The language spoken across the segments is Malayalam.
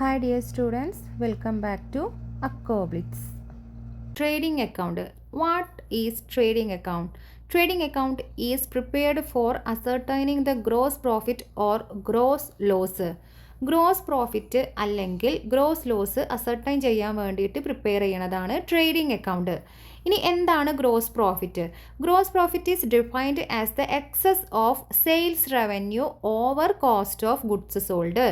Hi dear students, welcome back to Accoblitz. Trading account. What is trading account? Trading account is prepared for ascertaining the gross profit or gross loss. Gross profit അല്ലെങ്കിൽ ഗ്രോസ് ലോസ് അസർട്ടൈൻ ചെയ്യാൻ വേണ്ടിയിട്ട് പ്രിപ്പയർ ചെയ്യണതാണ് ട്രേഡിംഗ് അക്കൗണ്ട്. ഇനി എന്താണ് gross profit? Gross profit is defined as the excess of sales revenue over cost of goods sold.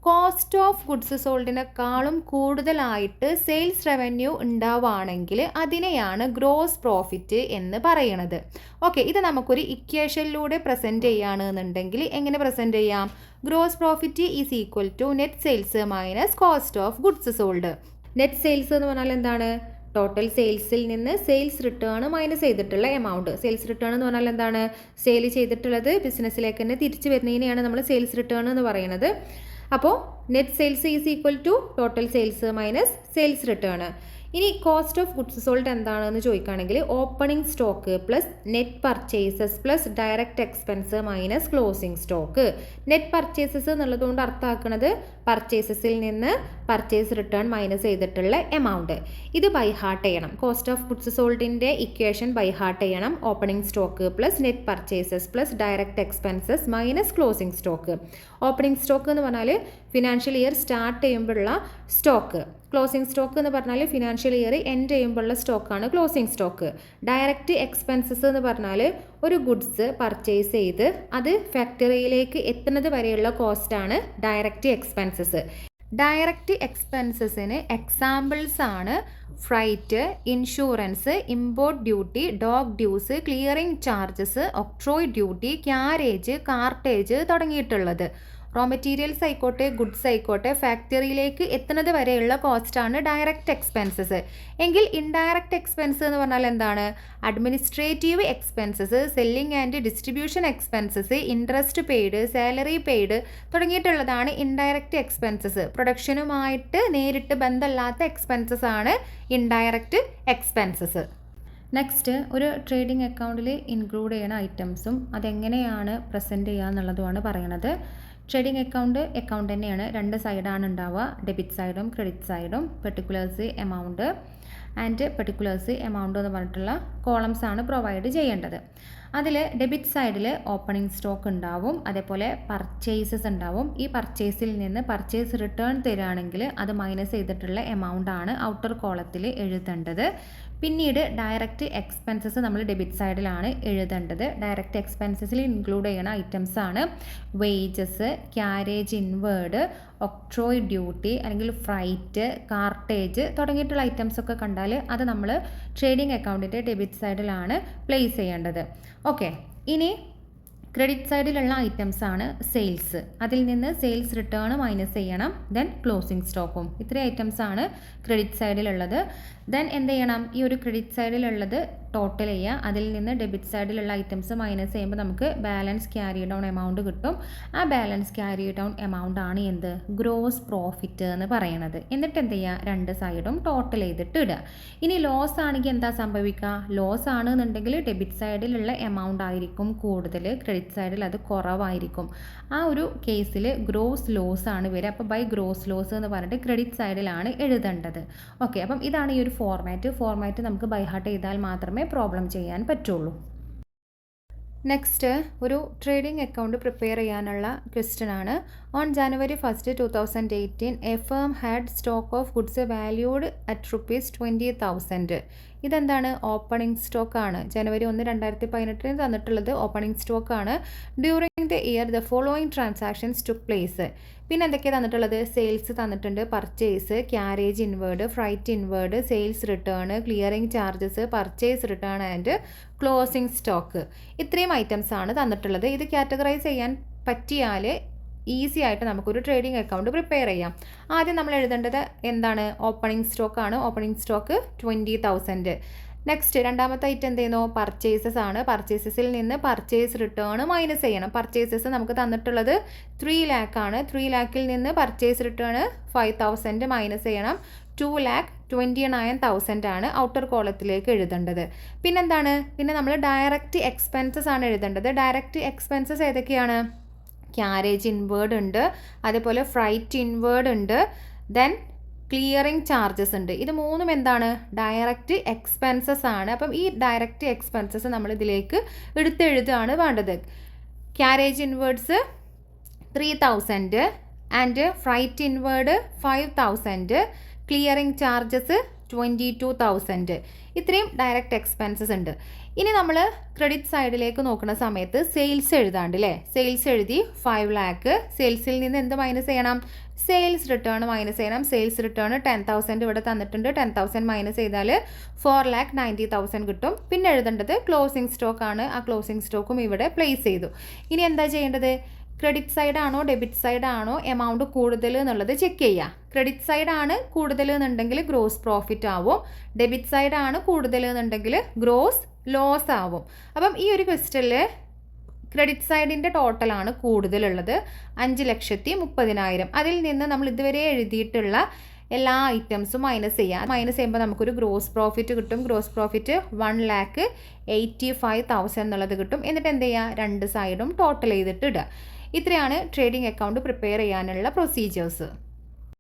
Cost of goods സോൾഡിനേക്കാളും കൂടുതലായിട്ട് സെയിൽസ് റവന്യൂ ഉണ്ടാവുകയാണെങ്കിൽ അതിനെയാണ് ഗ്രോസ് പ്രോഫിറ്റ് എന്ന് പറയണത്. ഓക്കെ, ഇത് നമുക്കൊരു ഇക്വേഷനിലൂടെ പ്രസൻറ്റ് ചെയ്യുകയാണെന്നുണ്ടെങ്കിൽ എങ്ങനെ പ്രസൻറ്റ് ചെയ്യാം? Gross profit is equal to net sales minus cost of goods sold. Net sales എന്ന് പറഞ്ഞാൽ എന്താണ്? ടോട്ടൽ സെയിൽസിൽ നിന്ന് സെയിൽസ് റിട്ടേൺ മൈനസ് ചെയ്തിട്ടുള്ള എമൗണ്ട്. സെയിൽസ് റിട്ടേൺ എന്ന് പറഞ്ഞാൽ എന്താണ്? സെയിൽ ചെയ്തിട്ടുള്ളത് ബിസിനസ്സിലേക്ക് തന്നെ തിരിച്ചു വരുന്നതിനെയാണ് നമ്മൾ സെയിൽസ് റിട്ടേൺ എന്ന് പറയുന്നത്. അപ്പോൾ net sales is equal to total sales minus sales return. ഇനി കോസ്റ്റ് ഓഫ് ഗുഡ്സ് സോൾഡ് എന്താണെന്ന് ചോദിക്കുകയാണെങ്കിൽ opening stock plus net purchases plus direct expense minus closing stock. Net purchases എന്നുള്ളതുകൊണ്ട് അർത്ഥമാക്കുന്നത് പർച്ചേസസിൽ നിന്ന് പർച്ചേസ് റിട്ടേൺ മൈനസ് ചെയ്തിട്ടുള്ള എമൗണ്ട്. ഇത് ബൈ ഹാർട്ട് ചെയ്യണം. കോസ്റ്റ് ഓഫ് ഗുഡ്സ് സോൾഡിൻ്റെ ഇക്വേഷൻ ബൈ ഹാർട്ട് ചെയ്യണം. Opening stock plus net purchases plus direct expenses minus closing stock. Opening stock എന്ന് പറഞ്ഞാൽ ഫിനാൻഷ്യൽ ഇയർ സ്റ്റാർട്ട് ചെയ്യുമ്പോഴുള്ള സ്റ്റോക്ക്. ക്ലോസിംഗ് സ്റ്റോക്ക് എന്ന് പറഞ്ഞാൽ ഫിനാൻഷ്യൽ ഇയർ എൻഡ് ചെയ്യുമ്പോഴുള്ള സ്റ്റോക്കാണ് ക്ലോസിംഗ് സ്റ്റോക്ക്. ഡയറക്റ്റ് എക്സ്പെൻസസ് എന്ന് പറഞ്ഞാൽ ഒരു ഗുഡ്സ് പർച്ചേസ് ചെയ്ത് അത് ഫാക്ടറിയിലേക്ക് എത്തുന്നത് വരെയുള്ള കോസ്റ്റാണ് ഡയറക്റ്റ് എക്സ്പെൻസസ്. ഡയറക്റ്റ് എക്സ്പെൻസസിന് എക്സാമ്പിൾസ് ആണ് freight, insurance, import duty, dock dues, clearing charges, octroi duty, carriage, cartage തുടങ്ങിയിട്ടുള്ളത്. റോ മെറ്റീരിയൽസ് ആയിക്കോട്ടെ ഗുഡ്സ് ആയിക്കോട്ടെ ഫാക്ടറിയിലേക്ക് എത്തുന്നത് വരെയുള്ള കോസ്റ്റാണ് ഡയറക്റ്റ് എക്സ്പെൻസസ്. എങ്കിൽ ഇൻഡയറക്റ്റ് എക്സ്പെൻസ് എന്ന് പറഞ്ഞാൽ എന്താണ്? Administrative expenses, selling and distribution expenses, interest paid, salary paid തുടങ്ങിയിട്ടുള്ളതാണ് ഇൻഡയറക്റ്റ് എക്സ്പെൻസസ്. പ്രൊഡക്ഷനുമായിട്ട് നേരിട്ട് ബന്ധമില്ലാത്ത എക്സ്പെൻസസ് ആണ് ഇൻഡയറക്റ്റ് എക്സ്പെൻസസ്. നെക്സ്റ്റ്, ഒരു ട്രേഡിംഗ് അക്കൗണ്ടിൽ ഇൻക്ലൂഡ് ചെയ്യുന്ന ഐറ്റംസും അതെങ്ങനെയാണ് പ്രസൻറ്റ് ചെയ്യുക എന്നുള്ളതുമാണ് പറയണത്. ട്രേഡിംഗ് അക്കൗണ്ട് തന്നെയാണ്. രണ്ട് സൈഡാണ് ഉണ്ടാവുക, ഡെബിറ്റ് സൈഡും ക്രെഡിറ്റ് സൈഡും. Particulars amount and particulars amount എന്ന് പറഞ്ഞിട്ടുള്ള കോളംസ് ആണ് പ്രൊവൈഡ് ചെയ്യേണ്ടത്. അതിൽ ഡെബിറ്റ് സൈഡിൽ ഓപ്പണിംഗ് സ്റ്റോക്ക് ഉണ്ടാവും, അതേപോലെ പർച്ചേസസ് ഉണ്ടാവും. ഈ പർച്ചേസിൽ നിന്ന് പർച്ചേസ് റിട്ടേൺ തരികയാണെങ്കിൽ അത് മൈനസ് ചെയ്തിട്ടുള്ള എമൗണ്ട് ആണ് ഔട്ടർ കോളത്തിൽ എഴുതേണ്ടത്. പിന്നീട് ഡയറക്റ്റ് എക്സ്പെൻസസ് നമ്മൾ ഡെബിറ്റ് സൈഡിലാണ് എഴുതേണ്ടത്. ഡയറക്റ്റ് എക്സ്പെൻസസിൽ ഇൻക്ലൂഡ് ചെയ്യുന്ന ഐറ്റംസ് ആണ് wages, carriage inward, octroi duty അല്ലെങ്കിൽ ഫ്രൈറ്റ്, കാർട്ടേജ് തുടങ്ങിയിട്ടുള്ള ഐറ്റംസ് ഒക്കെ കണ്ടാൽ അത് നമ്മൾ ട്രേഡിംഗ് അക്കൗണ്ടിൻ്റെ ഡെബിറ്റ് സൈഡിലാണ് പ്ലേസ് ചെയ്യേണ്ടത്. ഓക്കെ, ഇനി ക്രെഡിറ്റ് സൈഡിലുള്ള ഐറ്റംസ് ആണ് സെയിൽസ്. അതിൽ നിന്ന് സെയിൽസ് റിട്ടേൺ മൈനസ് ചെയ്യണം. ദെൻ ക്ലോസിംഗ് സ്റ്റോക്കും. ഇത്രയും ഐറ്റംസ് ആണ് ക്രെഡിറ്റ് സൈഡിലുള്ളത്. ദെൻ എന്ത് ചെയ്യണം? ഈ ഒരു ക്രെഡിറ്റ് സൈഡിലുള്ളത് ടോട്ടൽ ചെയ്യുക. അതിൽ നിന്ന് ഡെബിറ്റ് സൈഡിലുള്ള ഐറ്റംസ് മൈനസ് ചെയ്യുമ്പോൾ നമുക്ക് ബാലൻസ് ക്യാരി ഡൗൺ എമൗണ്ട് കിട്ടും. ആ ബാലൻസ് ക്യാരി ഡൗൺ എമൗണ്ട് ആണ് എന്ത്? ഗ്രോസ് പ്രോഫിറ്റ് എന്ന് പറയുന്നത്. എന്നിട്ട് എന്ത് ചെയ്യുക? രണ്ട് സൈഡും ടോട്ടൽ ചെയ്തിട്ട് ഇടുക. ഇനി ലോസ് ആണെങ്കിൽ എന്താ സംഭവിക്കുക? ലോസ് ആണെന്നുണ്ടെങ്കിൽ ഡെബിറ്റ് സൈഡിലുള്ള എമൗണ്ട് ആയിരിക്കും കൂടുതൽ, ക്രെഡിറ്റ് സൈഡിൽ അത് കുറവായിരിക്കും. ആ ഒരു കേസിൽ ഗ്രോസ് ലോസ് ആണ് വരിക. അപ്പോൾ ബൈ ഗ്രോസ് ലോസ് എന്ന് പറഞ്ഞിട്ട് ക്രെഡിറ്റ് സൈഡിലാണ് എഴുതേണ്ടത്. ഓക്കെ, അപ്പം ഇതാണ് ഈ ഒരു ഫോർമാറ്റ് നമുക്ക് ബൈ ഹാർട്ട് ചെയ്താൽ മാത്രമേ പ്രോബ്ലം ചെയ്യാൻ പറ്റുള്ളൂ. നെക്സ്റ്റ്, ഒരു ട്രേഡിംഗ് അക്കൗണ്ട് പ്രിപ്പയർ ചെയ്യാനുള്ള ക്വസ്റ്റ്യൻ ആണ്. On January 1, 2018 a firm had stock of goods valued at ₹20,000. ഇതെന്താണ്? ഓപ്പണിംഗ് സ്റ്റോക്ക് ആണ്. January 1, 2018 തന്നിട്ടുള്ളത് ഓപ്പണിംഗ് സ്റ്റോക്ക് ആണ്. During the year the following transactions took place. പിന്നെ എന്തൊക്കെയാണ് തന്നിട്ടുള്ളത്? സെയിൽസ് തന്നിട്ടുണ്ട്, purchase, carriage inward, freight inward, sales return, clearing charges, purchase return and closing stock. ഇത്രയും ഐറ്റംസ് ആണ് തന്നിട്ടുള്ളത്. ഇത് കാറ്റഗറൈസ് ചെയ്യാൻ പറ്റിയാൽ ഈസി ആയിട്ട് നമുക്കൊരു ട്രേഡിംഗ് അക്കൗണ്ട് പ്രിപ്പയർ ചെയ്യാം. ആദ്യം നമ്മൾ എഴുതേണ്ടത് എന്താണ്? ഓപ്പണിംഗ് സ്റ്റോക്ക് ആണ്. Opening stock 20,000. നെക്സ്റ്റ്, രണ്ടാമത്തെ ഐറ്റം എന്ത് ചെയ്യുന്നു? പർച്ചേസസ് ആണ്. പർച്ചേസസിൽ നിന്ന് പർച്ചേസ് റിട്ടേൺ മൈനസ് ചെയ്യണം. പർച്ചേസസ് നമുക്ക് തന്നിട്ടുള്ളത് 3 lakh ആണ്. 3 lakhൽ നിന്ന് പർച്ചേസ് റിട്ടേൺ 5,000 മൈനസ് ചെയ്യണം. 2,29,000 ആണ് ഔട്ടർ കോളത്തിലേക്ക് എഴുതേണ്ടത്. പിന്നെന്താണ്? പിന്നെ നമ്മൾ ഡയറക്റ്റ് എക്സ്പെൻസസ് ആണ് എഴുതേണ്ടത്. ഡയറക്റ്റ് എക്സ്പെൻസസ് ഏതൊക്കെയാണ്? ക്യാരേജ് ഇൻവേർഡ് ഉണ്ട്, അതേപോലെ ഫ്രൈറ്റ് ഇൻവേർഡ് ഉണ്ട്, ദെൻ ക്ലിയറിംഗ് ചാർജസ് ഉണ്ട്. ഇത് മൂന്നും എന്താണ്? ഡയറക്റ്റ് എക്സ്പെൻസസ് ആണ്. അപ്പം ഈ ഡയറക്റ്റ് എക്സ്പെൻസസ് നമ്മൾ ഇതിലേക്ക് എടുത്തെഴുതുകയാണ് വേണ്ടത്. Carriage inwards 3000 and freight inward 5000, clearing charges 22,000. ഇത്രയും ഡയറക്റ്റ് എക്സ്പെൻസസ് ഉണ്ട്. ഇനി നമ്മൾ ക്രെഡിറ്റ് സൈഡിലേക്ക് നോക്കുന്ന സമയത്ത് സെയിൽസ് എഴുതാണ്ട് അല്ലേ? സെയിൽസ് എഴുതി 5 lakh. സെയിൽസിൽ നിന്ന് എന്ത് മൈനസ് ചെയ്യണം? സെയിൽസ് റിട്ടേൺ മൈനസ് ചെയ്യണം. സെയിൽസ് റിട്ടേൺ 10,000 ഇവിടെ തന്നിട്ടുണ്ട്. 10,000 മൈനസ് ചെയ്താൽ 4,90,000 കിട്ടും. പിന്നെ എഴുതേണ്ടത് ക്ലോസിംഗ് സ്റ്റോക്ക് ആണ്. ആ ക്ലോസിംഗ് സ്റ്റോക്കും ഇവിടെ പ്ലേസ് ചെയ്തു. ഇനി എന്താ ചെയ്യേണ്ടത്? ക്രെഡിറ്റ് സൈഡ് ആണോ ഡെബിറ്റ് സൈഡ് ആണോ എമൗണ്ട് കൂടുതൽ എന്നുള്ളത് ചെക്ക് ചെയ്യുക. ക്രെഡിറ്റ് സൈഡ് ആണ് കൂടുതൽ എന്നുണ്ടെങ്കിൽ ഗ്രോസ് പ്രോഫിറ്റ് ആവും. ഡെബിറ്റ് സൈഡ് ആണ് കൂടുതൽ എന്നുണ്ടെങ്കിൽ ഗ്രോസ് ലോസ് ആവും. അപ്പം ഈ ഒരു ക്വസ്റ്റ്യനിൽ ക്രെഡിറ്റ് സൈഡിൻ്റെ ടോട്ടലാണ് കൂടുതലുള്ളത് 5,30,000. അതിൽ നിന്ന് നമ്മൾ ഇതുവരെ എഴുതിയിട്ടുള്ള എല്ലാ ഐറ്റംസും മൈനസ് ചെയ്യുക. മൈനസ് ചെയ്യുമ്പോൾ നമുക്കൊരു ഗ്രോസ് പ്രോഫിറ്റ് കിട്ടും. ഗ്രോസ് പ്രോഫിറ്റ് 1,85,000 എന്നുള്ളത് കിട്ടും. എന്നിട്ട് എന്ത് ചെയ്യുക? രണ്ട് സൈഡും ടോട്ടൽ ചെയ്തിട്ട് ഇടുക. ഇത്രയാണ് ട്രേഡിംഗ് അക്കൗണ്ട് പ്രിപ്പയർ ചെയ്യാനുള്ള പ്രൊസീജിയേഴ്സ്.